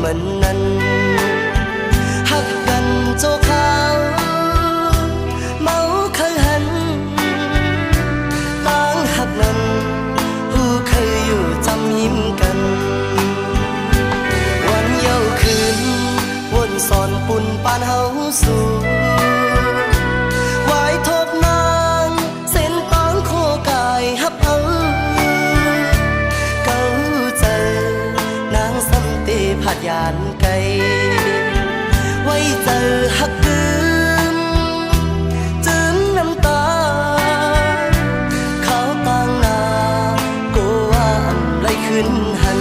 มันนั้นหักกันโจขาวเมาเคยหันต่างหักนั้นผู้เคยอยู่จำยิ้มกันวันเย้าคืนวนสอนปุ่นปานเฮาสู่ไว้ทบนางเส้นตางโคกายฮับเอาเก้าเจอนางสำเตผัดยานไกลไว้เจอหักคืนจืนน้ำตาเขาต่างนากูว่าอำไรขึ้นหัน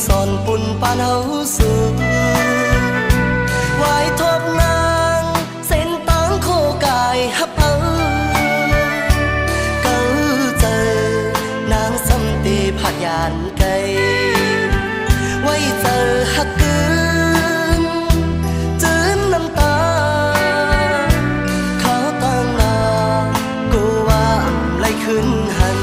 สอนปุ่นปานเฮาสู่ไว้ทบนางเส้นตางโคกายฮับเอาเก้าเจอนางสำตีผัดยานไกลไว้เจอหักคืนจืนน้ำตาเขาตั้งนากูว่าอำไรขึ้นหัน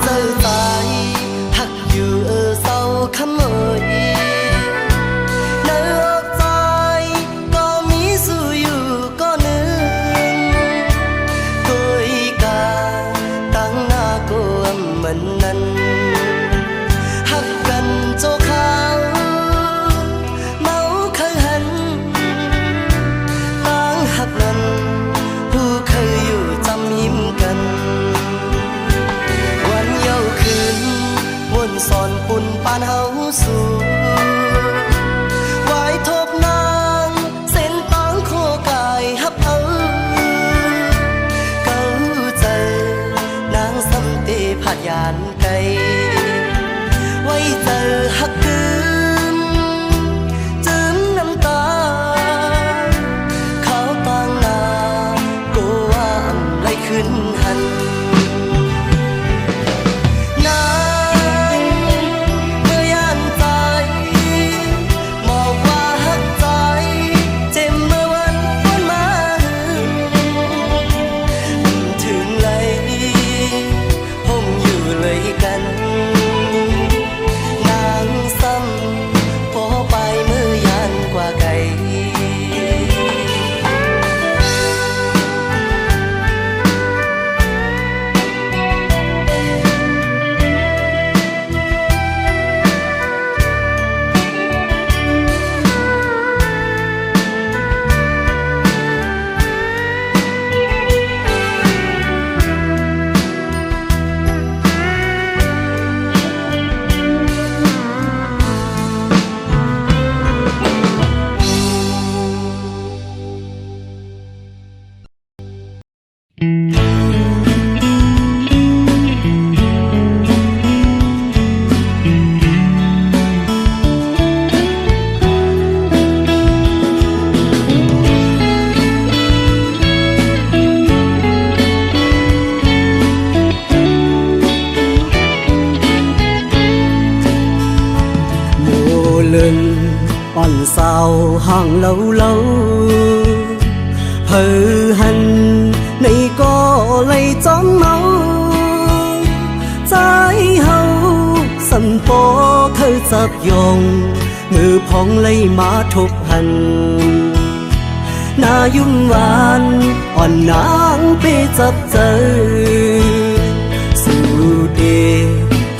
เจอตายหักอยู่เศร้าขโมยเนื้อใจก็มีสู้อยู่ก็หนึ่งกุยกาตั้งหน้ากลัวเหมือนนั้นหักกันโจขาวเมาเคยหันตั้งหักนั้นผู้เคยอยู่จำยิ้มกันวนสอนปุ่นปานเฮาสู่ไว้ทบนางเส้นตางโคกายฮับเอาเก้าเจอนางสำตีผัดยานไกลไว้เจอหักคืนจืนน้ำตาเขาต่างนากูว่าอำไรขึ้นหันอ่อนเศร้าห่างเล่าเพอหันในก็เลยจ้องเมาใจเฮาสันปอเคยจับยงมือพองเลยมาทบหันหน้ายุ่มหวานอ่อนนางไปจับเจอสู่เด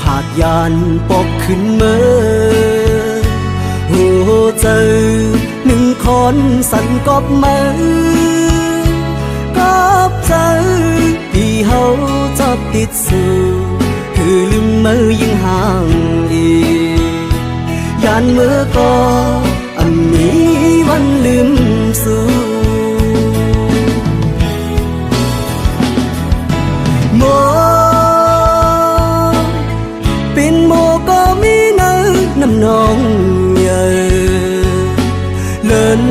ผาดยานปอกขึ้นเมื่อหัวใจ อนสันกอบมือกอบเจอที่เฮาชอบติดสู่คือลืมมือยิ่งห่างอียานเมื่อก็อันมีวันลืมสู่โมเป็นโมก็มีเนื้อน้ำนองเยอะเลิน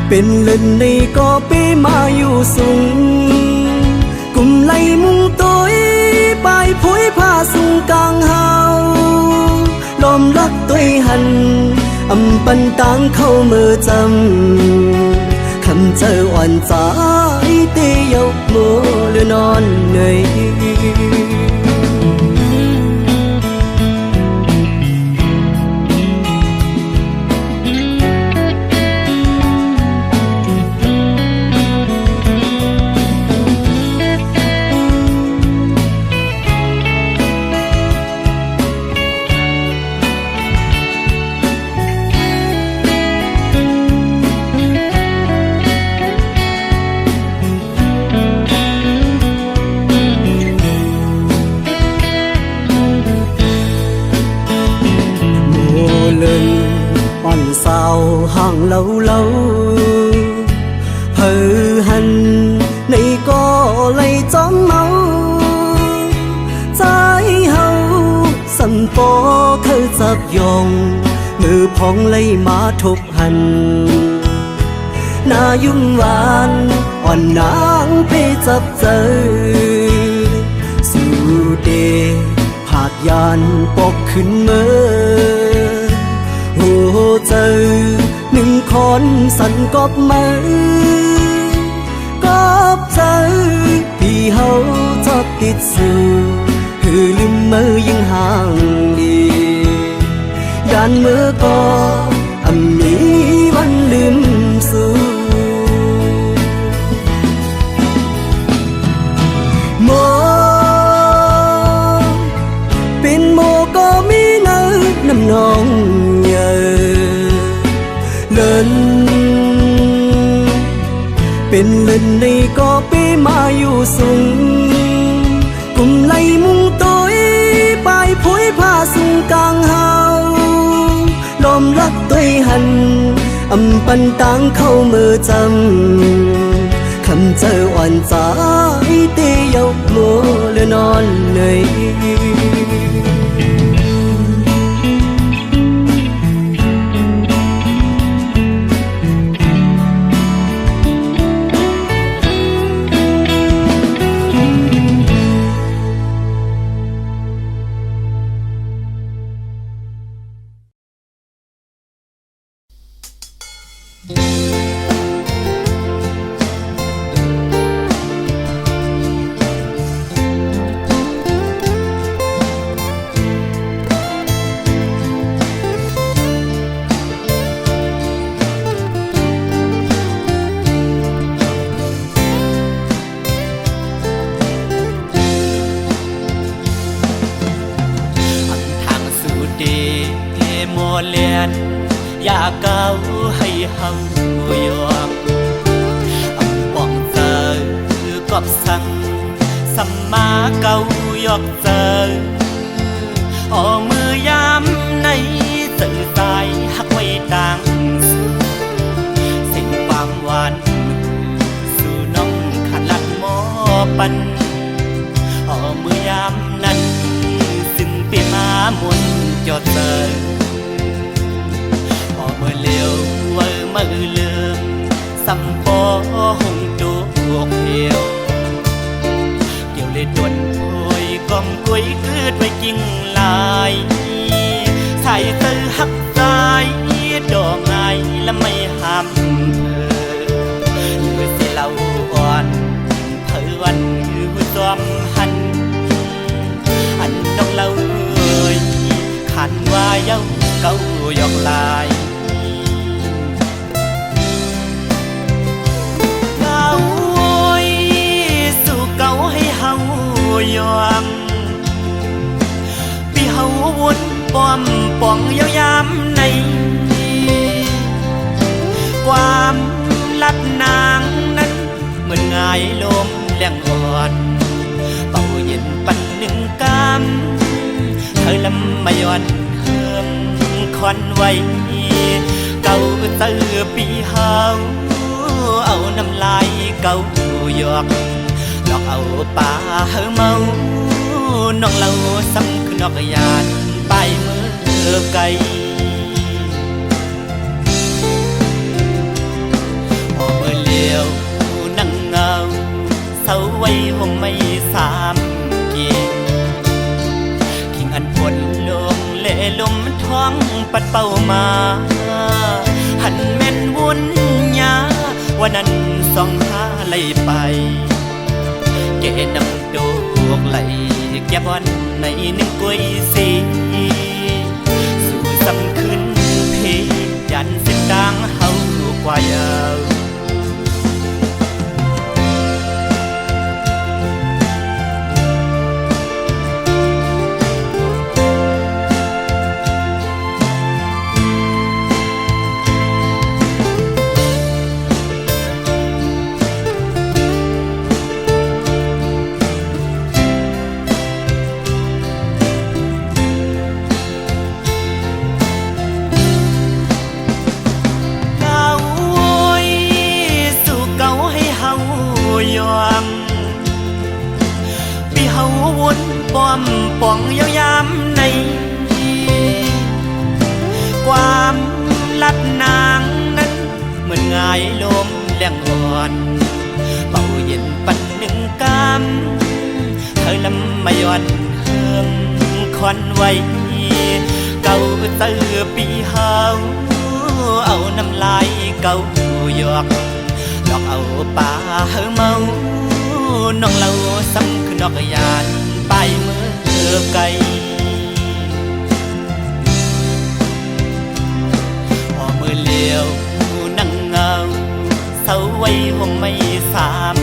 เป็นเล่นในก็ไปมาอยู่สูงกุมไหลมุงตัวไปผุยผ้าสูงกลางเฮาลมรักตัวหันอำปันต่างเข้ามือจำคำเจออ่อนใจเตียกโมหรือนอนเหนื่อยอ่อนสาวห่างเล่าเผอหันในก็เลยจอมเมาใจเฮาสันปอเคยจับยองมือพองเลยมาทบหันหน้ายุ่งหวานอ่อนนางไปจับเจอสู่เดผาดยานปกขึ้นเมื่อโอ้เจอหนึ่งคนสันกอบมือกอบเจอที่เฮาชอบติดสู่คือลืมมือยิ่งห่างดียานมือก็อันมีวันลืมสู่โมเป็นโมก็มีเนื้อน้ำนองเลินเป็นเล่นในก็ไปมาอยู่สูงกุมไหลมุงตัวไปผุยผ้าสูงกลางเฮาลมรักตัวหันอำปันต่างเข้ามือจำคำเจออ่อนใจเตียกโมหรือนอนเหนื่อยเลียนอยากเก้าให้เฮายอมอำป้องเจอกอบสั่งสัมมาเก้ายอกเจออมือยามในสื่อสายหักไว้ต่างสิ่งความหวานสู่น้องขันลักหมอปันมือยามนั้นสิ้นปีมามุนจอดเจอมือเลี้ยวมือเลื่อมสัมปอหงจูกเหี่ยวเกี่ยวเลยด่วนโอยกอมกุ้ยคืดไว้กิ่งลายใส่ตื้อหักใจดอกไงและไม่ห้ามเธอสิเล่าอ่อนเผอวันคือจอมหันอันน้องเล่าขันว่าเย้าเก้ายอกลายยอมพี่เฮาวนป้อมป่องยาวยามใน นางนั้นเหมือนงายลมแรงอ่อนเป่าเย็นปันหนึ่งกำเธอลำมาย้อนเฮิมคอนไว้เก่าเตือปีเฮาเอาน้ำลายเก่าหยอกหลอกเอาป่าเฮาเมาน้องเราซ้ำคือนอกยานไปเมื่อไกลพอเมื่อเลี้ยวนั่งเงาเศร้าไว้ห่มไม่สามเกียงทิ้งอันฝนลงเล่ลมท้องปัดเป่ามาหันแม่นวุ่นยาวันนั้นส่องหาไหลไปเกน้ำโดกไหลแก้บอนในหนึ่งกล้วยสีสู่สำขึ้นเพยันเส้นดังเฮากว่ายาวป้อมป่องยาวยามในความลับนางนั้นเหมือนงายลมแรงอ่อนเป่าเย็นปันหนึ่งกำเธอลำมาย้อนเฮิมคอนไว้เก่าเตือปีเฮาเอาน้ำลายเก่าหยอกหลอกเอาป่าเฮาเมาน้องเราซ้ำคือนอกยานไปเมื่อไกลพอเมื่อเลี้ยวนั่งเงาเศร้าไว้ห่มไม่สาม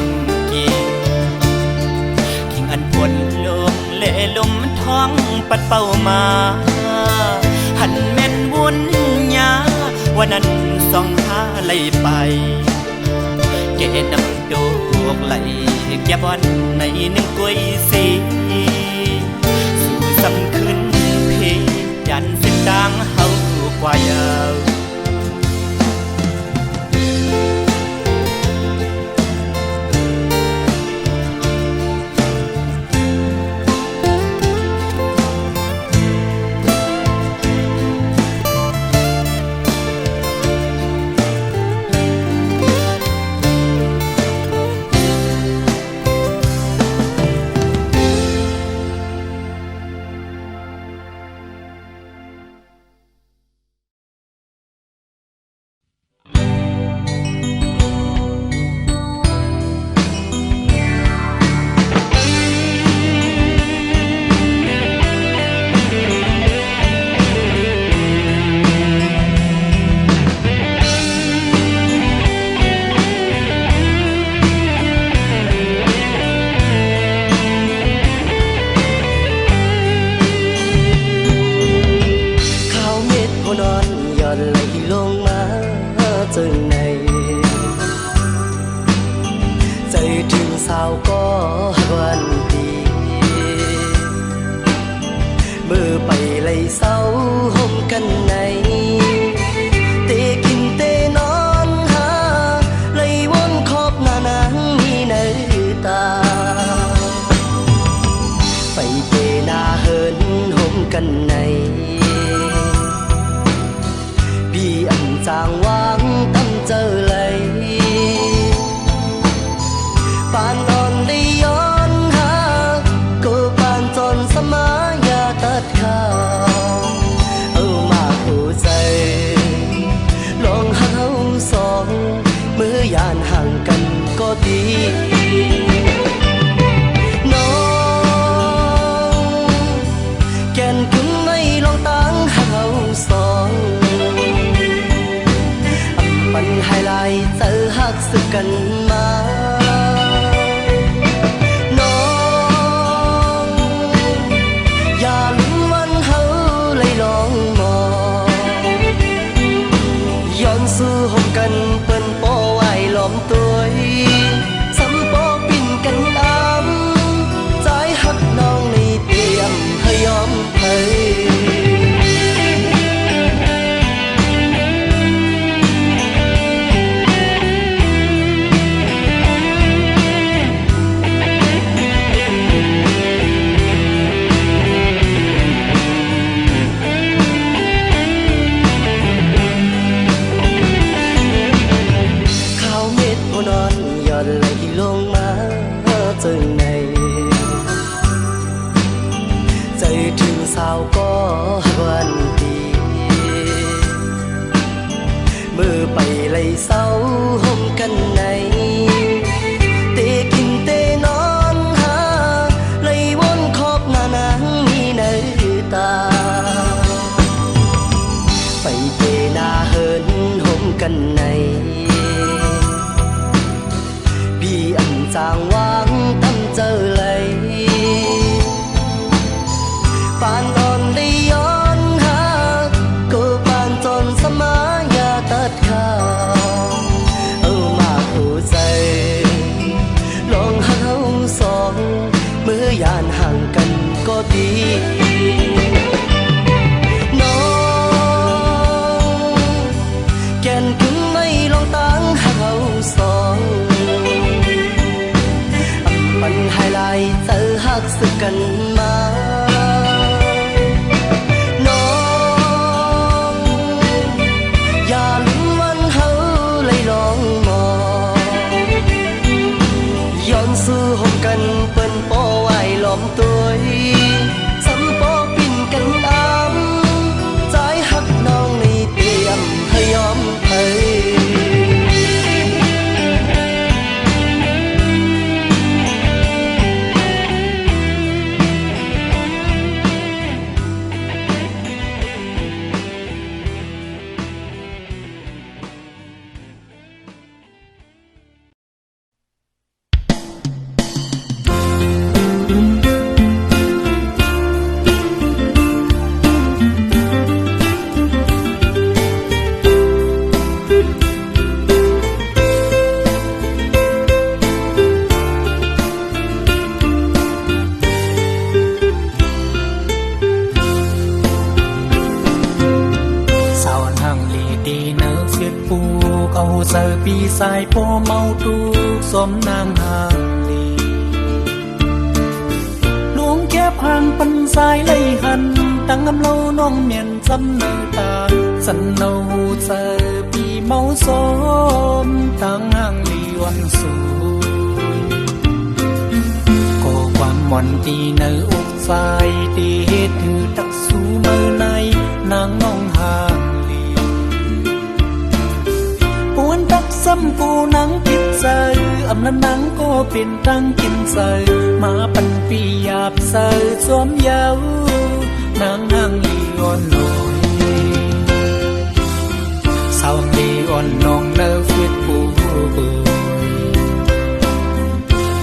เกียงทิ้งอันฝนลงเล่ลมท้องปัดเป่ามาหันแม่นวุ่นยาวันนั้นส่องหาไหลไปเกน้ำโดกไหลแก้บอนในหนึ่งกล้วยสีสู่สำขึ้นเพยันเส้นดังเฮากว่ายาวกันมาน้องอย่าลืมวันเฮาเลยลองมองย้อนสู่ห่มกันเปิ้นโป้ไว้ล้อมตัว lấy sau hôm cân này tê kinh tê non ha lấy bốn khóc ngà nắng mi nơi ta phải tê na hơn hôm cân này vì ẩn giang hoang tâm giờ lấy pan on đi on ha cô pan tròn sama ya tất cả ở mà hồ dày lòng hát hông song mưa yàn hàng cần có đi kèn cứng mây long táng hát hậu song bắn hai lại tự hát sự cần mà sư hôm cần bên po ai lom tôi sắm po pin cánh ám trái hắc non này tiệm hơi ôm hơi sai po mau tu xóm nang hàng lì luống kép hàng phân sai lấy hằn tăng ngâm lâu non miền dâm nơi ta sân nâu giờ bị máu xóm tăng hàng lì oan su cô quan mòn đi nơi úc sai đi hết thư đặc su mơ này nàng ngong hàngซ้ำกูนังคิดเจออำนั้นนังก็เป็นตั้งกินเจอมาปันปีหยาบเจอสวมเยาวนางนางลีอ่อนลอยสาวลีอ่อนนองเลิฟวิดปูบุย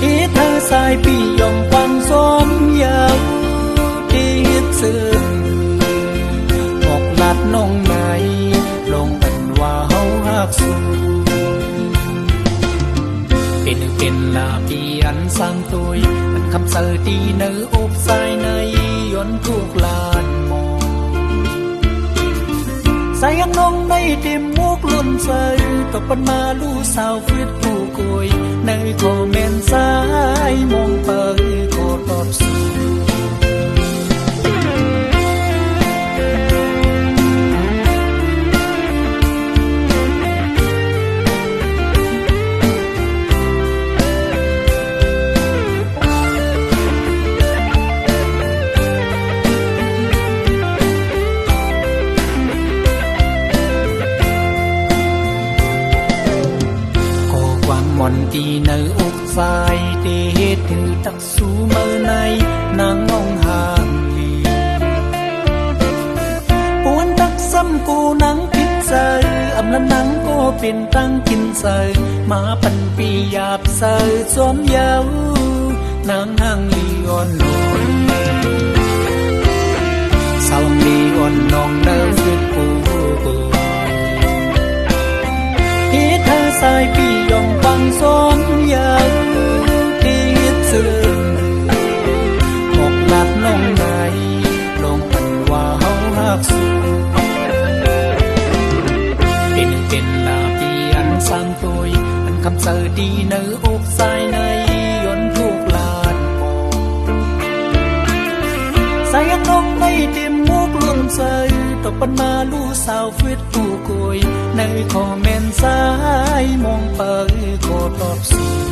อีเธอสายปียองควันสวมเยาที่ซึ้งออกลัดน้องไหนลงกันว่าเฮาฮักสูเป็นลาปีอันสร้างตัวอันคำเสอดีเนื้ออกใส่ในย้อนทุกลานมองใส่ยังน้องในเต็มมุกลุ่นเสอตกปันมาลู่สาวฟิตผู้กุยในคอมเมนต์สายมองเปิดโคตรสูที่เนื้ออกใส่เด็ดถือตักสูเมื่อในนางงองห่างลีปวนตักซ้ำกูนังพิษเจออำนั้นนังก็เป็นตั้งกินเจอมาปันปีหยาบเจอสวมเยาวนางห่างลีอ่อนลอยสาวลีอ่อนนองเนื้อฟิตปูบุยที่เธอสายปียองฟังสมยาวที่ซึ้งออกลัดน้องไหนลงปันว่าเฮาฮักสูเป็นลาปีอันสร้างตัวอันคำเสอดีเนื้ออกใส่ในย้อนทุกลานมองใส่ยังน้องในเต็มมุกลุ่นเสอตกปันมาลู่สาวฟิตผู้กุยในคอมเมนต์สายมองเปิดโคตรสู ก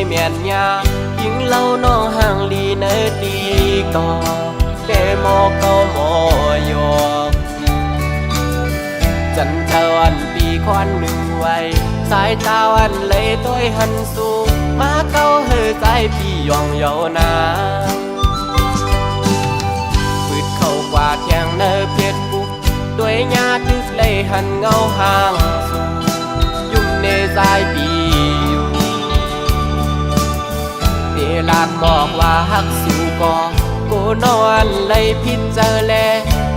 เมียนยายิงเล่าน้องห่างลีเนดีก่อเดโมเกาโมโยจันทวันปีควันหนึ่งไว้สายตาวันเลยต้อยหันสู่มาเก้าเฮอใจพี่ยองเยานาปืดเข้ากว่าเทียงเนอเพียดบุกด้วยญาติเลยหันเงาห่างสู่ยุ่งในใจปีอยู่เดลาดบอกว่าหักสู่ก่อกูนอนเลยพิจเจอแล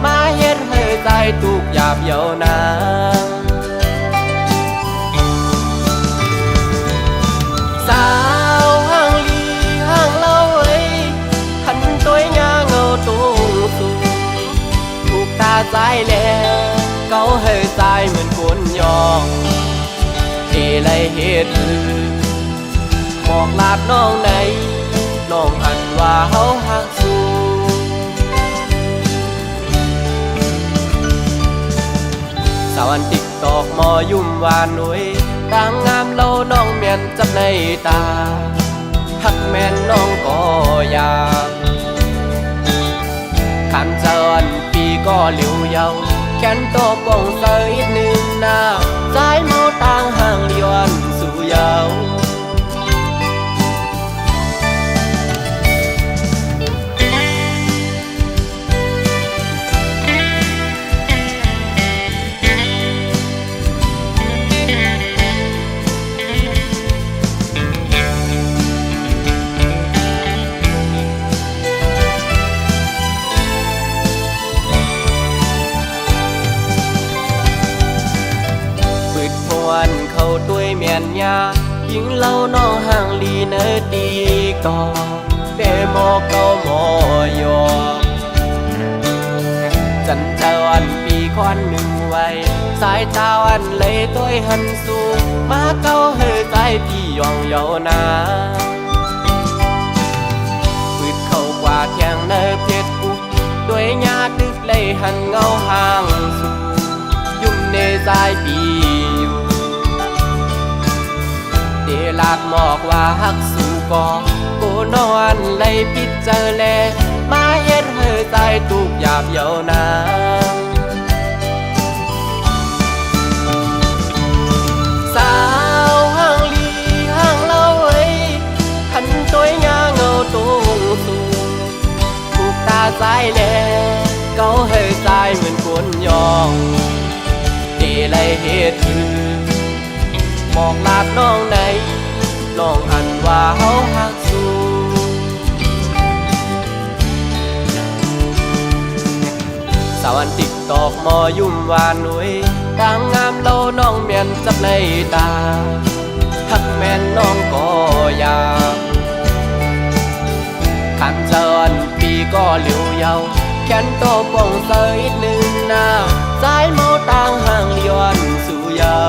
มาเฮ็ดเฮอใจตุกหยาบเยานาสาวห่างลีห่างเล่าเอ้ยหันตัวยาเงาตุงสูถูกตาใจแล้วเกาเฮอใจเหมือนคนยองเอไรเฮ็ดหมอกลาดน้องไหนน้องหันว่าเฮาหักสู่สาวันติ๊กตอกมอยุ่มวานหนุ่ยต่างงามเล่าน้องเมียนจับในตาหักแม่นน้องก็อยากขันเจริญปีก็เหลียวเยาแขนโตป่องเสยหนึ่งหน้าสายเมาต่างห่างเลียนสู่เยาเขาด้วยเมียนยายิงเล่าน้องห่างลีเนดีก่อเดโมเกาโมโยจันทวันปีควันหนึ่งไว้สายตาวันเลยต้อยหันสู่มาเก้าเฮอใจพี่ยองเยานาปืดเข้ากว่าเทียงเนเพียดบุกด้วยญาติเลยหันเงาห่างสู่ยุ่มในใจปีเดลาดหมอกว่าหักสู่ก่อกูนอนเลยพิจเจอแลมาเฮ็ดเฮอใจตุกหยาบเยานาสาวห่างลีห่างเล่าเอ้ยหันตัวยาเงาตุงสู่ถูกตาใจแลเกาเฮอใจเหมือนคนยองเดเลยเฮ็ดบอกลาดน้องไหนน้องหันว่าเฮาหักสู่สาวันติ๊กตอกมอยุ่มวานหนุ่ยต่างงามเล่าน้องเมียนจับในตาหักแม่นน้องก็อยากขันเจริญปีก็เหลียวเยาแขนโตป่องเสยหนึ่งหน้าสายเมาต่างห่างเลียนสู่เยา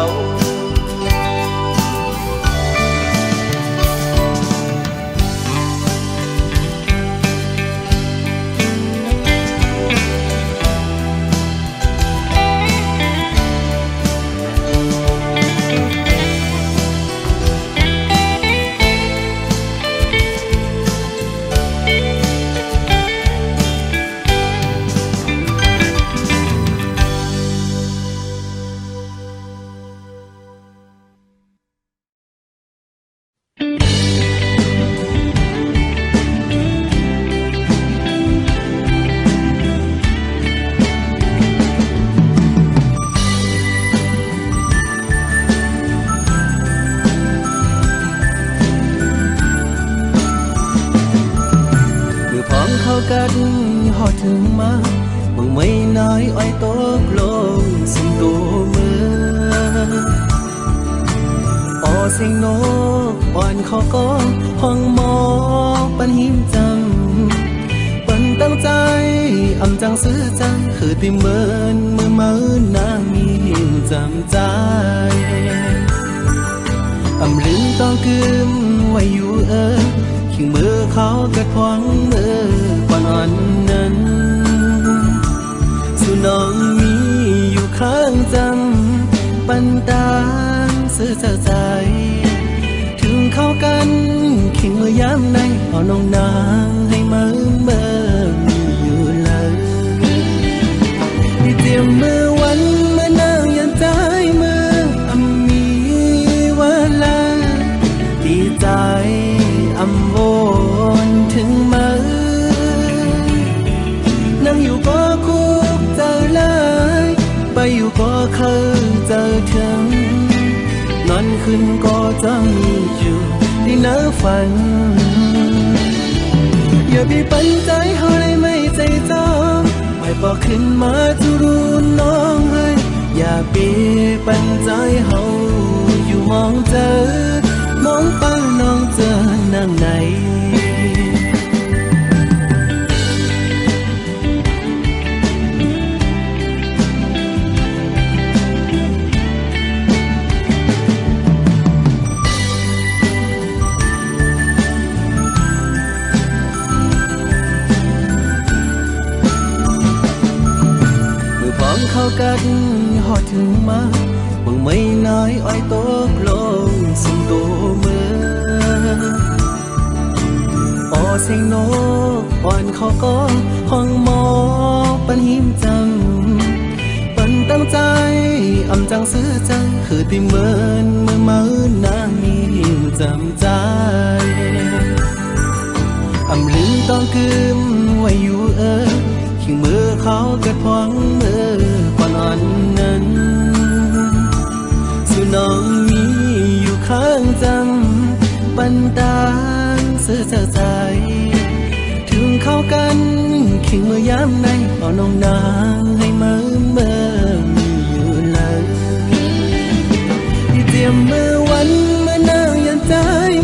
กันหอดถึงมามึงไม่น้อยอ้อยตกลงสิ่งตัวมือปอเสียงนกอ่อนขอก็ห้องหมอปันหิมจังปันตั้งใจอำจังซื้อจังคือติเมินมือมือนางมีหิมจำใจอำลืมต้องกึมไว้อยู่ขิงมือเขากระทวงมือก่อนอ่อนนั้นสู่น้องมีอยู่ข้างจำปันตามซื้อใจถึงเข้ากัน เอาน้องนางให้เมื่ออยู่เลยที่เตรียมมือวันเมื่อนางยันใจมือมีเวลาดีใจโวนถึงมือนั่งอยู่ก็คุกเจอเลยไปอยู่ก็เคยเจอถึงนอนขึ้นก็จะมีอยู่ที่เนื้อฝันอย่าไปปันใจเขาเลยไม่ใจจองไม่บอกขึ้นมาจะรู้น้องเลยอย่าไปปันใจเขาอยู่มองเจอมองเป้าน้องเจอนั่งไหนเข้ากันหอดถึงมาบังไม่น้อยอ้อยตกลงสุ่มตัวมือปอเสียงนกอ่อนเขาก็ห้องหมอปันหิมจำปันตั้งใจอำจังซื้อจังคือติเมินเมื่อมาน้ามีหิมจำใจอำลืมต้องกึมไว้อยู่ขิงมือเขาเกิดพวงมือก่อนอ่อนนั้นสู่น้องมีอยู่ข้างจำปันตางเสื้อใจถึงเข้ากันขิงมือยามในเอาน้องนางให้เมื่ออยู่เลยที่เตรียมมือวันเมื่อนางยันใจ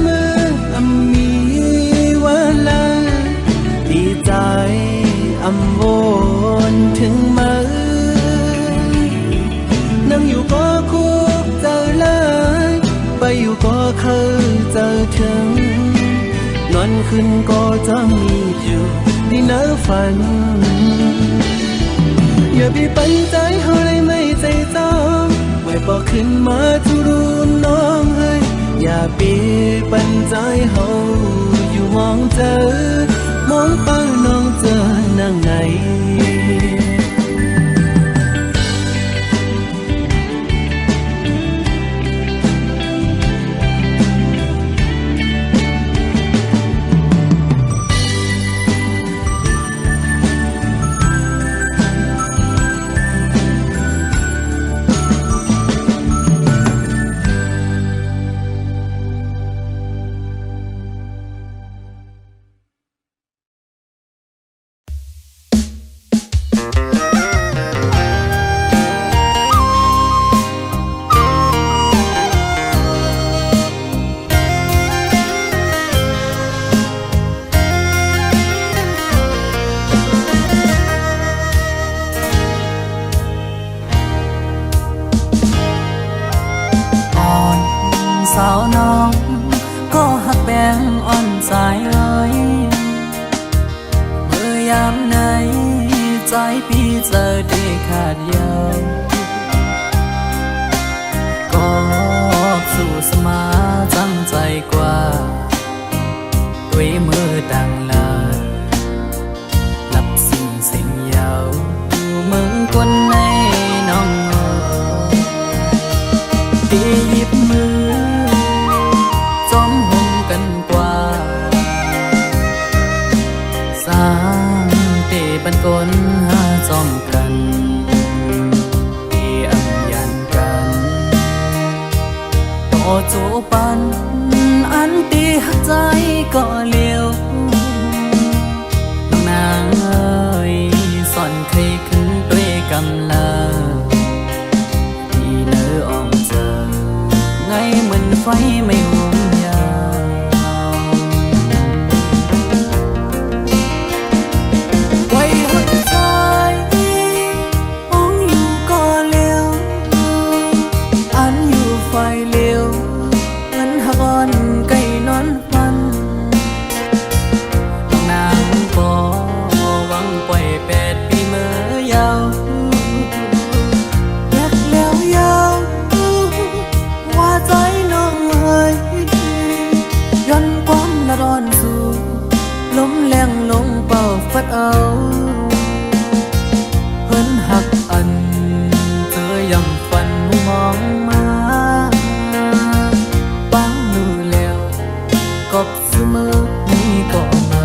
มือมีเวลาดีใจวนถึงมือนั่งอยู่ก็คุกเจอเลยไปอยู่ก็เคยเจอถึงนอนขึ้นก็จะมีอยู่ที่เนื้อฝันอย่าไปปันใจเขาเลยไม่ใจจองไม่บอกขึ้นมาจะรู้น้องเฮ้ยอย่าไปปันใจเขาอยู่มองเจอมองเป้าน้องเจอนั่งไหนสาวน้องก็หักแบงอ่อนใจเอ้ยเมื่อยามไหนใจพี่เจอได้ขาดยาวก็สู้สมาจังใจกว่าด้วยมือดังลาหลับสิ่งเสียงยาวมึงคนในน้องตีหยิบมือจอมหงกันกว่าสร้างเตบันกลหาจอมกันเออังยันกันต่อจูปันอันตีหักใจก็เลี้ยวน้องนางเอ้ยสอนเคยขึ้นด้วยกำลังที่เนื้ออ่อนเจอไงเหมือนไฟไม่ห่วงยาวไว้หัวใจมองอยู่ก็เลี้ยวอันอยู่ไฟเลี้ยวเหมือนหักอ่อนไก่นอนฟันนางปอหวังปล่อย8 ปีเมื่อยาวรักแล้วยาวว่าใจน้องเอ้ย มองมาฟังดูแล้วกบเสมอนี่ก็มา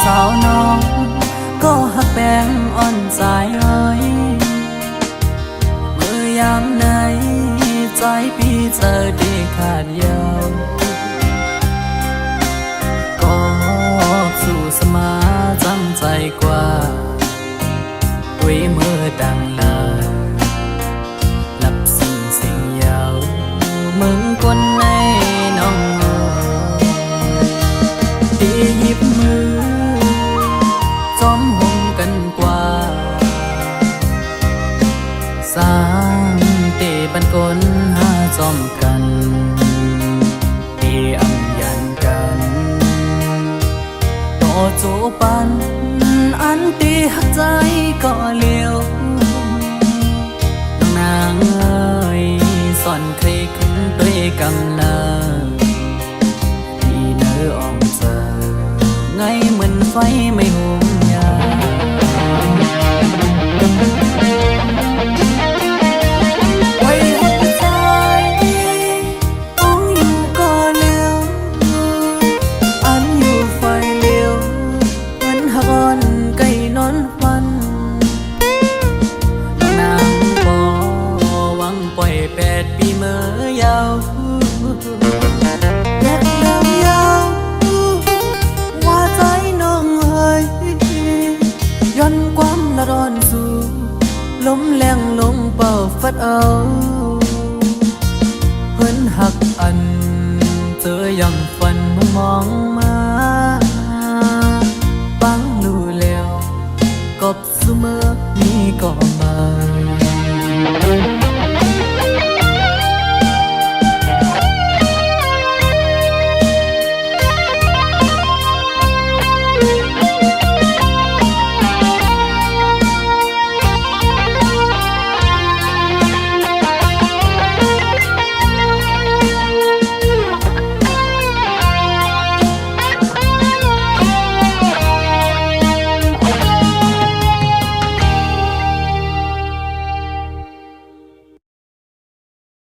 สาวน้องก็หักแป้งอ่อนสายอ้อยเมื่อยามไหนใจพี่เธอได้ขาดยาวก็สู่สมาจำใจกว่าด้วยมือดังลาหลับสิ่งยาวมึงคนในน้องตีหยิบมือจอมหงกันกว่าสร้างเตบันกลหาจอมกันเตอำยันกันต่อจูปันอันตีหักใจก็เลี้ยวน้องนางเอ้ยสอนใครขึ้นด้วยกำลังที่เนื้ออ่องเจอไงเหมือนไฟไม่หุงยาไว้หัวใจต้องอยู่ก่อนเลี้ยวอันอยู่ไฟเลี้ยวเหมือนหากอนไก่นอนฟันนางปอหวังปล่อย8 ปีเมื่อยาวแยกยาวว่าใจน้องเอ้ยย้อนความละร้อนสู่ลมแรงลงเป่าฟัดเอา